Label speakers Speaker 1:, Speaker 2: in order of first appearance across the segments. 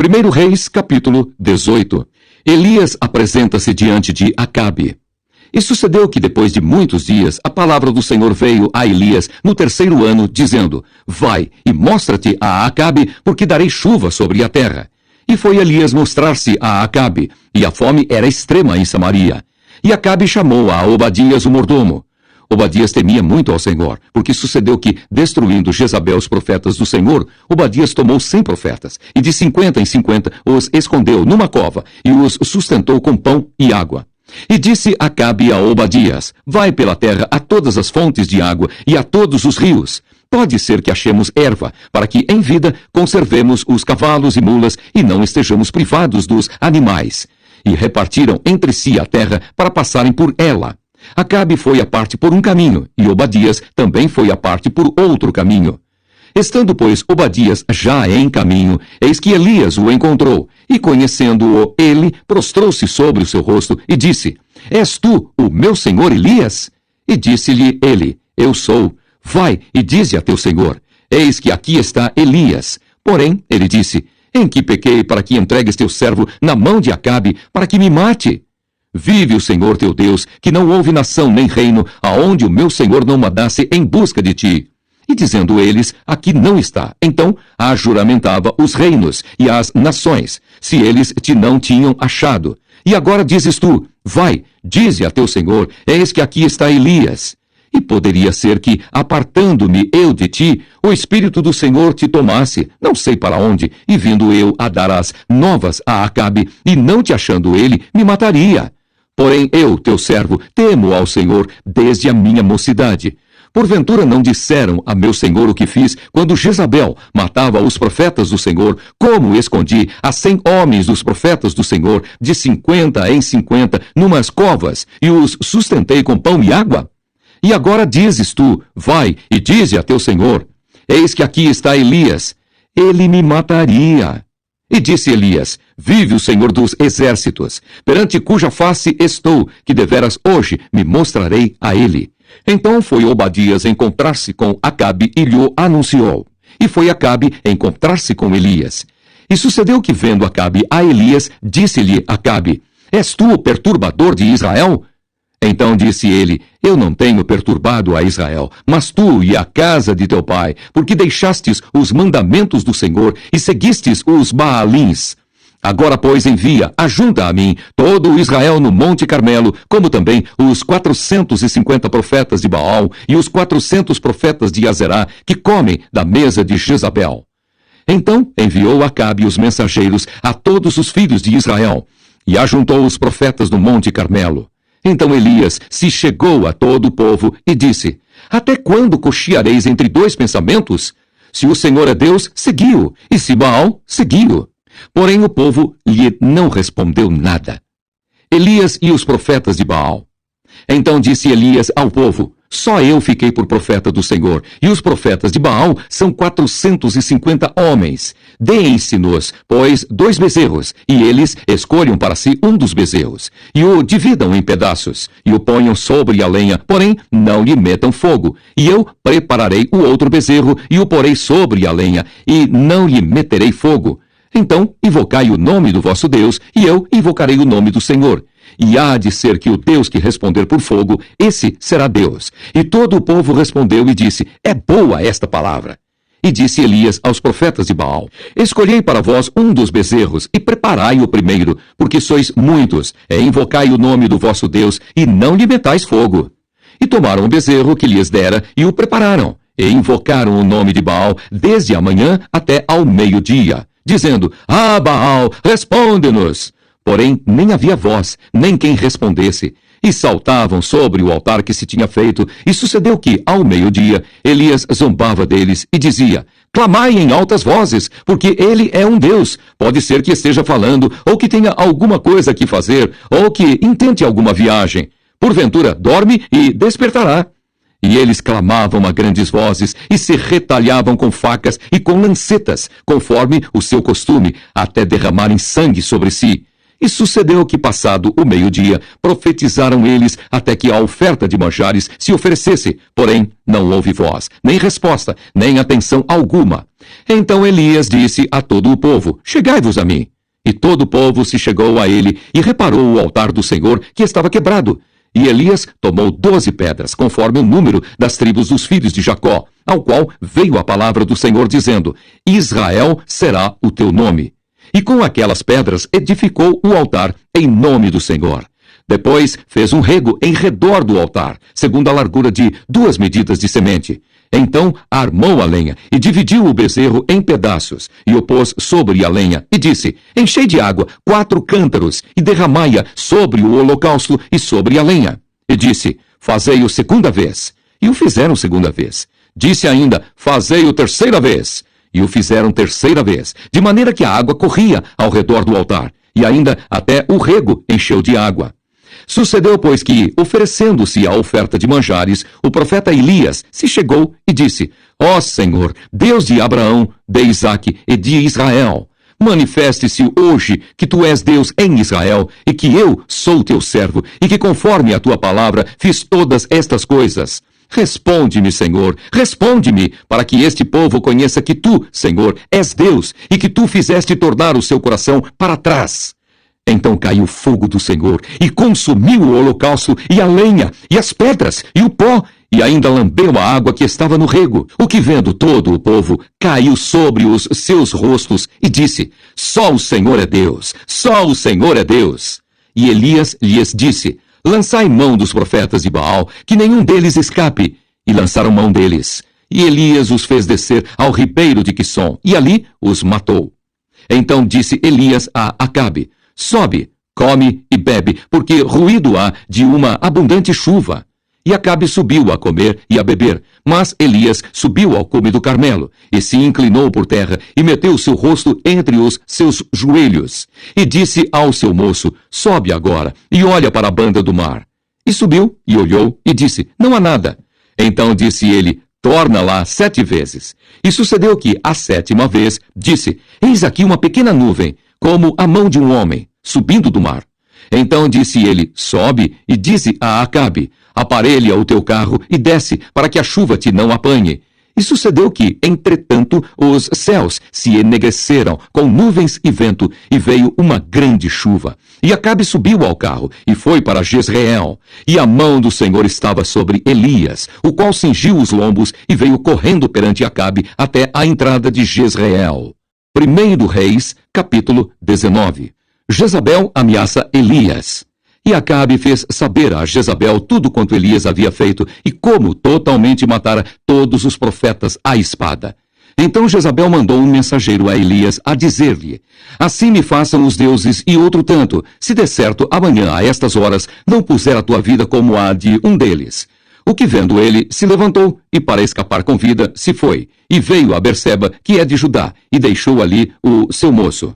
Speaker 1: 1 Reis, capítulo 18. Elias apresenta-se diante de Acabe. E sucedeu que depois de muitos dias, a palavra do Senhor veio a Elias no 3º ano, dizendo: Vai e mostra-te a Acabe, porque darei chuva sobre a terra. E foi Elias mostrar-se a Acabe, e a fome era extrema em Samaria. E Acabe chamou a Obadias o mordomo. Obadias temia muito ao Senhor, porque sucedeu que, destruindo Jezabel os profetas do Senhor, Obadias tomou 100 profetas, e de 50 em 50 os escondeu numa cova, e os sustentou com pão e água. E disse Acabe a Obadias: Vai pela terra a todas as fontes de água e a todos os rios. Pode ser que achemos erva, para que em vida conservemos os cavalos e mulas e não estejamos privados dos animais. E repartiram entre si a terra para passarem por ela. Acabe foi à parte por um caminho, e Obadias também foi à parte por outro caminho. Estando, pois, Obadias já em caminho, eis que Elias o encontrou, e conhecendo-o, ele prostrou-se sobre o seu rosto e disse: És tu o meu senhor Elias? E disse-lhe ele: Eu sou. Vai e dize a teu senhor: Eis que aqui está Elias. Porém, ele disse: Em que pequei para que entregues teu servo na mão de Acabe, para que me mate? Vive o Senhor teu Deus, que não houve nação nem reino, aonde o meu Senhor não mandasse em busca de ti. E dizendo eles: Aqui não está. Então ajuramentava os reinos e as nações, se eles te não tinham achado. E agora dizes tu: Vai, dize a teu Senhor: Eis que aqui está Elias. E poderia ser que, apartando-me eu de ti, o Espírito do Senhor te tomasse, não sei para onde, e vindo eu a dar as novas a Acabe, e não te achando ele, me mataria. Porém eu, teu servo, temo ao Senhor desde a minha mocidade. Porventura não disseram a meu senhor o que fiz, quando Jezabel matava os profetas do Senhor, como escondi a 100 homens dos profetas do Senhor, de 50 em 50, numas covas, e os sustentei com pão e água? E agora dizes tu: Vai e dize a teu senhor: Eis que aqui está Elias. Ele me mataria. E disse Elias: Vive o Senhor dos exércitos, perante cuja face estou, que deveras hoje me mostrarei a ele. Então foi Obadias encontrar-se com Acabe e lhe anunciou. E foi Acabe encontrar-se com Elias. E sucedeu que, vendo Acabe a Elias, disse-lhe Acabe: És tu o perturbador de Israel? Então disse ele: Eu não tenho perturbado a Israel, mas tu e a casa de teu pai, porque deixastes os mandamentos do Senhor e seguistes os Baalins. Agora, pois, envia, ajunta a mim, todo o Israel no Monte Carmelo, como também os 450 profetas de Baal e os 400 profetas de Azerá, que comem da mesa de Jezabel. Então enviou Acabe os mensageiros a todos os filhos de Israel, e ajuntou os profetas no Monte Carmelo. Então Elias se chegou a todo o povo e disse: Até quando cocheareis entre dois pensamentos? Se o Senhor é Deus, segui-o, e se Baal, segui-o. Porém o povo lhe não respondeu nada. Elias e os profetas de Baal. Então disse Elias ao povo: Só eu fiquei por profeta do Senhor, e os profetas de Baal são 450 homens. Deem-se-nos, pois, 2 bezerros, e eles escolham para si um dos bezerros, e o dividam em pedaços, e o ponham sobre a lenha, porém não lhe metam fogo. E eu prepararei o outro bezerro, e o porei sobre a lenha, e não lhe meterei fogo. Então invocai o nome do vosso Deus, e eu invocarei o nome do Senhor. E há de ser que o Deus que responder por fogo, esse será Deus. E todo o povo respondeu e disse: É boa esta palavra. E disse Elias aos profetas de Baal: Escolhei para vós um dos bezerros, e preparai o primeiro, porque sois muitos, e invocai o nome do vosso Deus, e não lhe metais fogo. E tomaram o bezerro que lhes dera, e o prepararam, e invocaram o nome de Baal, desde a manhã até ao meio-dia, dizendo: Ah, Baal, responde-nos! Porém, nem havia voz, nem quem respondesse. E saltavam sobre o altar que se tinha feito. E sucedeu que, ao meio-dia, Elias zombava deles e dizia: Clamai em altas vozes, porque ele é um Deus. Pode ser que esteja falando, ou que tenha alguma coisa que fazer, ou que intente alguma viagem. Porventura, dorme e despertará. E eles clamavam a grandes vozes, e se retalhavam com facas e com lancetas, conforme o seu costume, até derramarem sangue sobre si. E sucedeu que, passado o meio-dia, profetizaram eles até que a oferta de manjares se oferecesse. Porém, não houve voz, nem resposta, nem atenção alguma. Então Elias disse a todo o povo: chegai-vos a mim. E todo o povo se chegou a ele e reparou o altar do Senhor que estava quebrado. E Elias tomou 12 pedras, conforme o número das tribos dos filhos de Jacó, ao qual veio a palavra do Senhor dizendo: Israel será o teu nome. E com aquelas pedras edificou o altar em nome do Senhor. Depois fez um rego em redor do altar, segundo a largura de 2 medidas de semente. Então armou a lenha e dividiu o bezerro em pedaços, e o pôs sobre a lenha, e disse: enchei de água 4 cântaros, e derramai-a sobre o holocausto e sobre a lenha. E disse: fazei-o segunda vez. E o fizeram segunda vez. Disse ainda: fazei-o terceira vez. E o fizeram terceira vez, de maneira que a água corria ao redor do altar, e ainda até o rego encheu de água. Sucedeu, pois, que, oferecendo-se a oferta de manjares, o profeta Elias se chegou e disse: ó Senhor, Deus de Abraão, de Isaque e de Israel, manifeste-se hoje que tu és Deus em Israel, e que eu sou teu servo, e que conforme a tua palavra fiz todas estas coisas. Responde-me, Senhor, responde-me, para que este povo conheça que tu, Senhor, és Deus, e que tu fizeste tornar o seu coração para trás. Então caiu o fogo do Senhor, e consumiu o holocausto, e a lenha, e as pedras, e o pó, e ainda lambeu a água que estava no rego. O que vendo todo o povo, caiu sobre os seus rostos, e disse: só o Senhor é Deus, só o Senhor é Deus. E Elias lhes disse: lançai mão dos profetas de Baal, que nenhum deles escape. E lançaram mão deles. E Elias os fez descer ao ribeiro de Quisson, e ali os matou. Então disse Elias a Acabe: sobe, come e bebe, porque ruído há de uma abundante chuva. E Acabe subiu a comer e a beber, mas Elias subiu ao cume do Carmelo, e se inclinou por terra, e meteu seu rosto entre os seus joelhos, e disse ao seu moço: sobe agora, e olha para a banda do mar. E subiu, e olhou, e disse: não há nada. Então disse ele: torna lá 7 vezes. E sucedeu que, a 7ª vez, disse: eis aqui uma pequena nuvem, como a mão de um homem, subindo do mar. Então disse ele: sobe, e dize a Acabe: aparelha o teu carro e desce, para que a chuva te não apanhe. E sucedeu que, entretanto, os céus se enegreceram com nuvens e vento, e veio uma grande chuva. E Acabe subiu ao carro, e foi para Jezreel. E a mão do Senhor estava sobre Elias, o qual cingiu os lombos, e veio correndo perante Acabe até a entrada de Jezreel. 1 Reis, capítulo 19. Jezabel ameaça Elias. E Acabe fez saber a Jezabel tudo quanto Elias havia feito e como totalmente matara todos os profetas à espada. Então Jezabel mandou um mensageiro a Elias a dizer-lhe: assim me façam os deuses e outro tanto, se der certo amanhã a estas horas não puser a tua vida como a de um deles. O que vendo ele, se levantou, e para escapar com vida, se foi, e veio a Berseba, que é de Judá, e deixou ali o seu moço.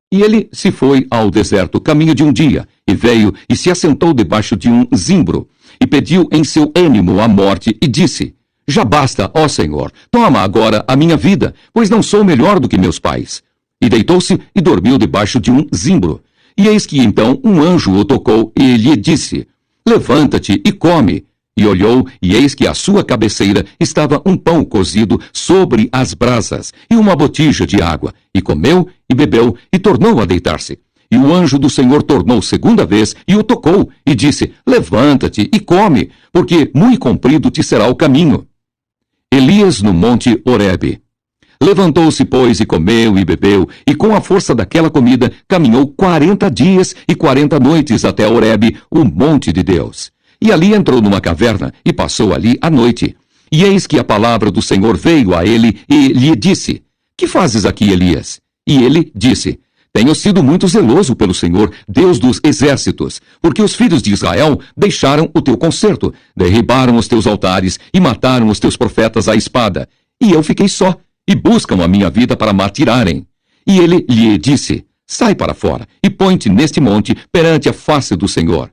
Speaker 1: E ele se foi ao deserto caminho de um dia, e veio e se assentou debaixo de um zimbro, e pediu em seu ânimo a morte, e disse: já basta, ó Senhor, toma agora a minha vida, pois não sou melhor do que meus pais. E deitou-se e dormiu debaixo de um zimbro. E eis que então um anjo o tocou, e lhe disse: levanta-te e come. E olhou, e eis que à sua cabeceira estava um pão cozido sobre as brasas, e uma botija de água. E comeu, e bebeu, e tornou a deitar-se. E o anjo do Senhor tornou segunda vez, e o tocou, e disse: levanta-te e come, porque muito comprido te será o caminho. Elias no monte Horebe. Levantou-se, pois, e comeu e bebeu, e com a força daquela comida caminhou 40 dias e 40 noites até Horebe, o monte de Deus. E ali entrou numa caverna, e passou ali a noite. E eis que a palavra do Senhor veio a ele, e lhe disse: que fazes aqui, Elias? E ele disse: tenho sido muito zeloso pelo Senhor, Deus dos exércitos, porque os filhos de Israel deixaram o teu concerto, derribaram os teus altares, e mataram os teus profetas à espada. E eu fiquei só, e buscam a minha vida para me tirarem. E ele lhe disse: sai para fora, e põe-te neste monte perante a face do Senhor.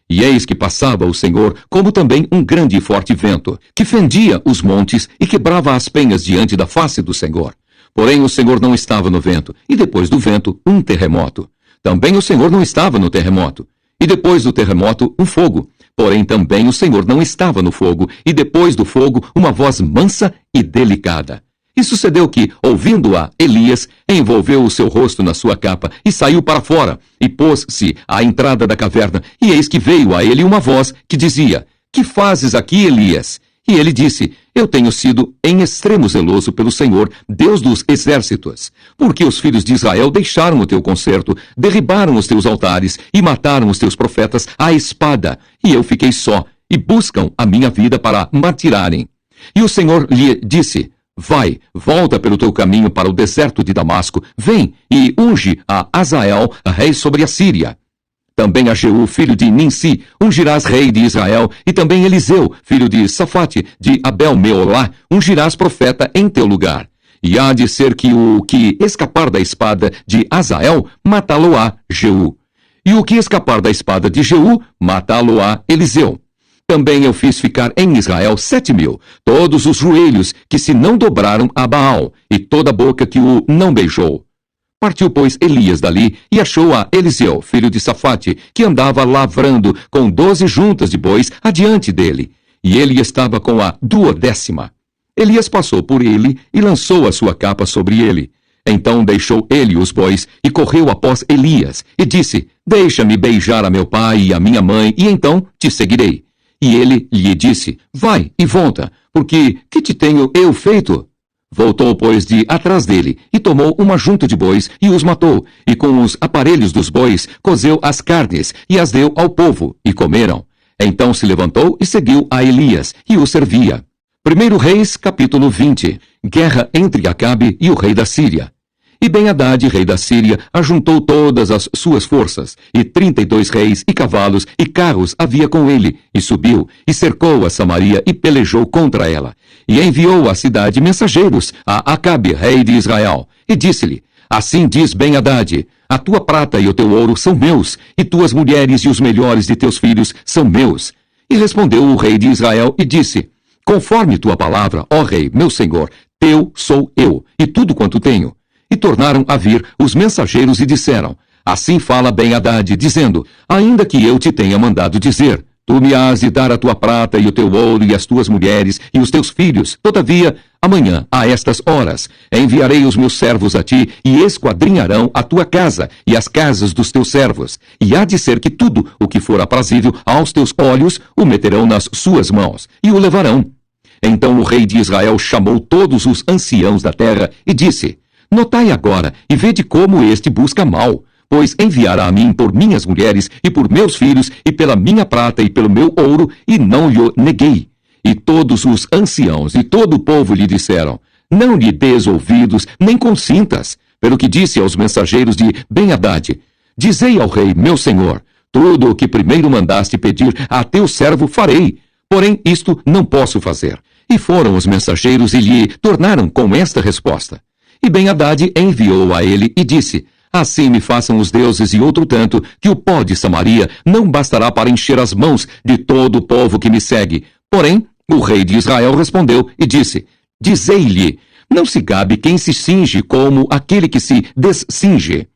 Speaker 1: E eis que passava o Senhor, como também um grande e forte vento, que fendia os montes e quebrava as penhas diante da face do Senhor. Porém o Senhor não estava no vento, e depois do vento, um terremoto. Também o Senhor não estava no terremoto. E depois do terremoto, um fogo. Porém também o Senhor não estava no fogo, e depois do fogo, uma voz mansa e delicada. E sucedeu que, ouvindo-a, Elias envolveu o seu rosto na sua capa e saiu para fora, e pôs-se à entrada da caverna, e eis que veio a ele uma voz que dizia: Que fazes aqui, Elias? E ele disse: Eu tenho sido em extremo zeloso pelo Senhor, Deus dos exércitos, porque os filhos de Israel deixaram o teu concerto, derribaram os teus altares e mataram os teus profetas à espada, e eu fiquei só, e buscam a minha vida para martirarem. E o Senhor lhe disse: Vai, volta pelo teu caminho para o deserto de Damasco, vem e unge a Azael, rei sobre a Síria. Também a Jeú, filho de Ninsi, ungirás rei de Israel, e também Eliseu, filho de Safate, de Abel-Meolá, ungirás profeta em teu lugar. E há de ser que o que escapar da espada de Azael, matá-lo-á Jeú. E o que escapar da espada de Jeú, matá-lo-á Eliseu. Também eu fiz ficar em Israel 7.000, todos os joelhos que se não dobraram a Baal, e toda a boca que o não beijou. Partiu, pois, Elias dali, e achou a Eliseu, filho de Safate, que andava lavrando com 12 juntas de bois adiante dele, e ele estava com a 12ª. Elias passou por ele e lançou a sua capa sobre ele. Então deixou ele os bois e correu após Elias, e disse: Deixa-me beijar a meu pai e a minha mãe, e então te seguirei. E ele lhe disse: Vai e volta, porque que te tenho eu feito? Voltou, pois, de atrás dele, e tomou uma junta de bois, e os matou, e com os aparelhos dos bois cozeu as carnes, e as deu ao povo, e comeram. Então se levantou e seguiu a Elias, e o servia. 1 Reis, capítulo 20. Guerra entre Acabe e o rei da Síria. E Ben-Hadad, rei da Síria, ajuntou todas as suas forças, e 32 reis, e cavalos, e carros havia com ele, e subiu, e cercou a Samaria, e pelejou contra ela. E enviou à cidade mensageiros a Acabe, rei de Israel, e disse-lhe: Assim diz Ben-Hadad: A tua prata e o teu ouro são meus, e tuas mulheres e os melhores de teus filhos são meus. E respondeu o rei de Israel e disse: Conforme tua palavra, ó rei, meu senhor, teu sou eu, e tudo quanto tenho. E tornaram a vir os mensageiros e disseram: Assim fala Ben-Hadad, dizendo: Ainda que eu te tenha mandado dizer, tu me hás de dar a tua prata e o teu ouro e as tuas mulheres e os teus filhos. Todavia, amanhã, a estas horas, enviarei os meus servos a ti e esquadrinharão a tua casa e as casas dos teus servos. E há de ser que tudo o que for aprazível aos teus olhos o meterão nas suas mãos e o levarão. Então o rei de Israel chamou todos os anciãos da terra e disse: Notai agora e vede como este busca mal, pois enviará a mim por minhas mulheres e por meus filhos e pela minha prata e pelo meu ouro, e não lhe neguei. E todos os anciãos e todo o povo lhe disseram: Não lhe des ouvidos, nem consintas. Pelo que disse aos mensageiros de Ben-Hadad: Dizei ao rei, meu senhor, tudo o que primeiro mandaste pedir a teu servo farei, porém isto não posso fazer. E foram os mensageiros e lhe tornaram com esta resposta. E Ben-Hadad enviou a ele e disse: Assim me façam os deuses e outro tanto, que o pó de Samaria não bastará para encher as mãos de todo o povo que me segue. Porém, o rei de Israel respondeu e disse: Dizei-lhe, não se gabe quem se cinge como aquele que se descinge.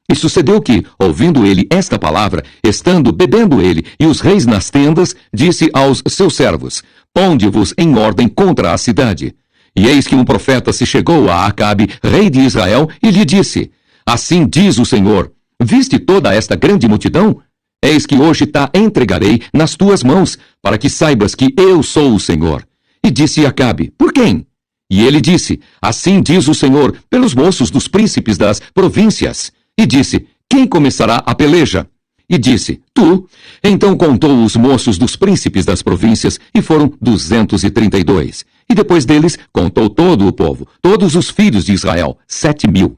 Speaker 1: E sucedeu que, ouvindo ele esta palavra, estando bebendo ele e os reis nas tendas, disse aos seus servos: Ponde-vos em ordem contra a cidade. E eis que um profeta se chegou a Acabe, rei de Israel, e lhe disse: Assim diz o Senhor: Viste toda esta grande multidão? Eis que hoje te entregarei nas tuas mãos, para que saibas que eu sou o Senhor. E disse Acabe: Por quem? E ele disse: Assim diz o Senhor, pelos moços dos príncipes das províncias. E disse: Quem começará a peleja? E disse: Tu. Então contou os moços dos príncipes das províncias, e foram 232. E depois deles contou todo o povo, todos os filhos de Israel, 7.000.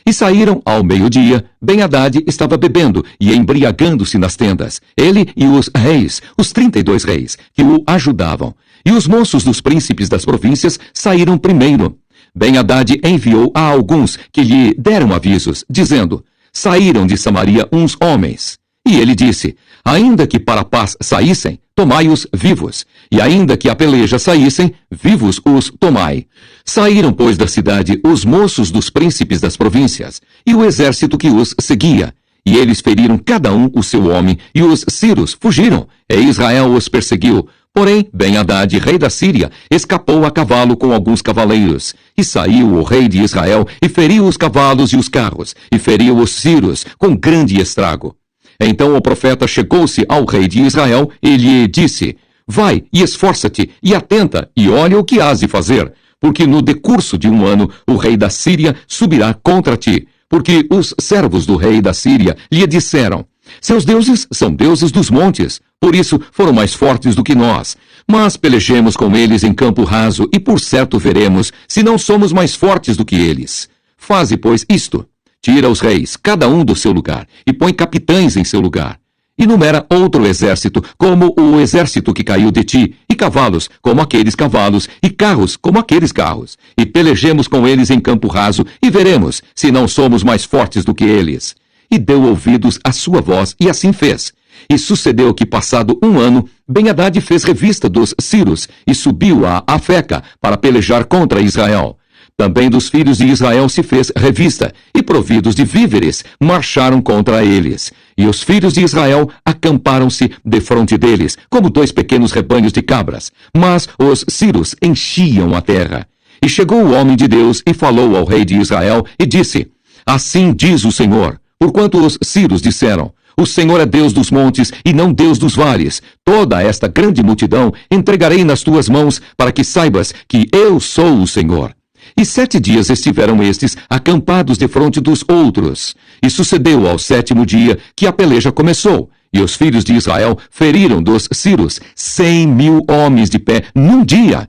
Speaker 1: E saíram ao meio-dia. Ben-Hadad estava bebendo e embriagando-se nas tendas, ele e os reis, os 32 reis, que o ajudavam. E os moços dos príncipes das províncias saíram primeiro. Ben-Hadad enviou a alguns que lhe deram avisos, dizendo: Saíram de Samaria uns homens. E ele disse: Ainda que para a paz saíssem, tomai-os vivos, e ainda que a peleja saíssem, vivos os tomai. Saíram, pois, da cidade os moços dos príncipes das províncias, e o exército que os seguia. E eles feriram cada um o seu homem, e os sírios fugiram, e Israel os perseguiu, Porém, Ben-Hadad, rei da Síria, escapou a cavalo com alguns cavaleiros. E saiu o rei de Israel, e feriu os cavalos e os carros, e feriu os sírios, com grande estrago. Então o profeta chegou-se ao rei de Israel, e lhe disse: Vai, e esforça-te, e atenta, e olha o que hás de fazer, porque no decurso de 1 ano o rei da Síria subirá contra ti, porque os servos do rei da Síria lhe disseram: Seus deuses são deuses dos montes, por isso foram mais fortes do que nós. Mas pelejemos com eles em campo raso, e por certo veremos se não somos mais fortes do que eles. Faze, pois, isto: tira os reis, cada um do seu lugar, e põe capitães em seu lugar. E numera outro exército, como o exército que caiu de ti, e cavalos, como aqueles cavalos, e carros, como aqueles carros. E pelejemos com eles em campo raso, e veremos se não somos mais fortes do que eles. E deu ouvidos à sua voz, e assim fez. E sucedeu que, passado 1 ano, Ben-Hadad fez revista dos sírios, e subiu a Afeca para pelejar contra Israel. Também dos filhos de Israel se fez revista, e providos de víveres, marcharam contra eles. E os filhos de Israel acamparam-se defronte deles, como 2 pequenos rebanhos de cabras. Mas os sírios enchiam a terra. E chegou o homem de Deus e falou ao rei de Israel, e disse: Assim diz o Senhor, porquanto os sírios disseram: O Senhor é Deus dos montes e não Deus dos vales. Toda esta grande multidão entregarei nas tuas mãos, para que saibas que eu sou o Senhor. E 7 dias estiveram estes acampados defronte dos outros. E sucedeu ao 7º dia que a peleja começou. E os filhos de Israel feriram dos sírios 100.000 homens de pé num dia.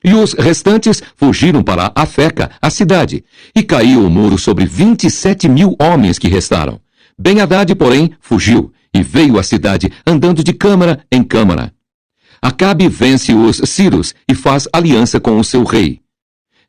Speaker 1: E os restantes fugiram para Afeca, a cidade. E caiu o muro sobre 27.000 homens que restaram. Ben-Hadad, porém, fugiu, e veio à cidade andando de câmara em câmara. Acabe vence os sírios e faz aliança com o seu rei.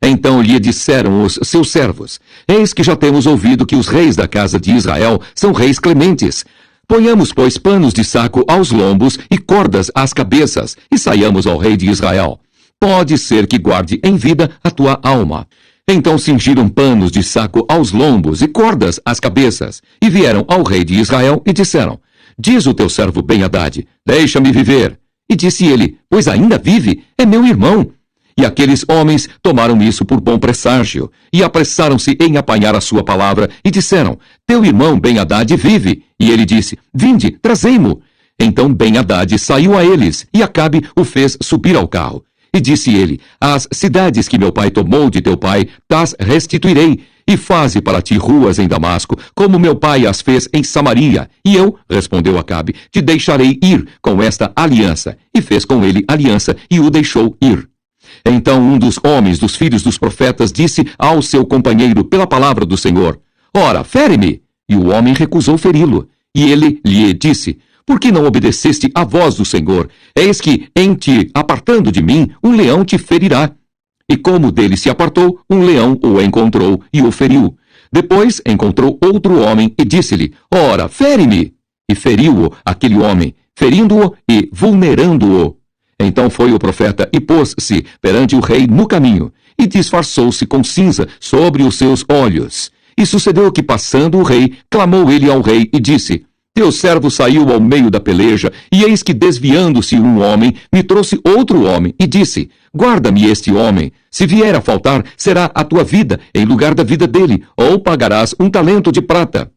Speaker 1: Então lhe disseram os seus servos: Eis que já temos ouvido que os reis da casa de Israel são reis clementes. Ponhamos, pois, panos de saco aos lombos e cordas às cabeças, e saiamos ao rei de Israel. Pode ser que guarde em vida a tua alma. Então cingiram panos de saco aos lombos e cordas às cabeças, e vieram ao rei de Israel e disseram: Diz o teu servo Ben-Hadad: Deixa-me viver. E disse ele: Pois ainda vive, é meu irmão. E aqueles homens tomaram isso por bom presságio, e apressaram-se em apanhar a sua palavra, e disseram: Teu irmão Ben-Hadad vive. E ele disse: Vinde, trazei-mo. Então Ben-Hadad saiu a eles, e Acabe o fez subir ao carro. E disse ele: As cidades que meu pai tomou de teu pai, tas restituirei, e faze para ti ruas em Damasco, como meu pai as fez em Samaria. E eu, respondeu Acabe, te deixarei ir com esta aliança. E fez com ele aliança, e o deixou ir. Então um dos homens dos filhos dos profetas disse ao seu companheiro pela palavra do Senhor: Ora, fere-me. E o homem recusou feri-lo. E ele lhe disse: Por que não obedeceste à voz do Senhor? Eis que, em te apartando de mim, um leão te ferirá. E como dele se apartou, um leão o encontrou e o feriu. Depois encontrou outro homem e disse-lhe: Ora, fere-me. E feriu-o aquele homem, ferindo-o e vulnerando-o. Então foi o profeta e pôs-se perante o rei no caminho, e disfarçou-se com cinza sobre os seus olhos. E sucedeu que, passando o rei, clamou ele ao rei e disse: Teu servo saiu ao meio da peleja, e eis que, desviando-se um homem, me trouxe outro homem, e disse: Guarda-me este homem. Se vier a faltar, será a tua vida, em lugar da vida dele, ou pagarás 1 talento de prata.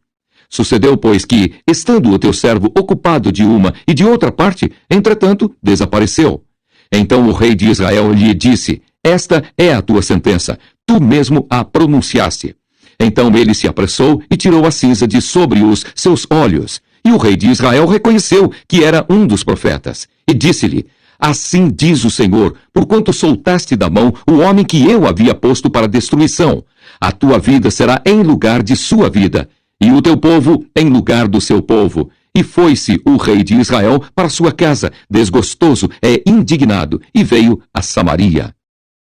Speaker 1: Sucedeu, pois, que, estando o teu servo ocupado de uma e de outra parte, entretanto, desapareceu. Então o rei de Israel lhe disse: Esta é a tua sentença, tu mesmo a pronunciaste. Então ele se apressou e tirou a cinza de sobre os seus olhos. E o rei de Israel reconheceu que era um dos profetas. E disse-lhe: Assim diz o Senhor, porquanto soltaste da mão o homem que eu havia posto para destruição. A tua vida será em lugar de sua vida, e o teu povo em lugar do seu povo. E foi-se o rei de Israel para sua casa, desgostoso e indignado, e veio a Samaria.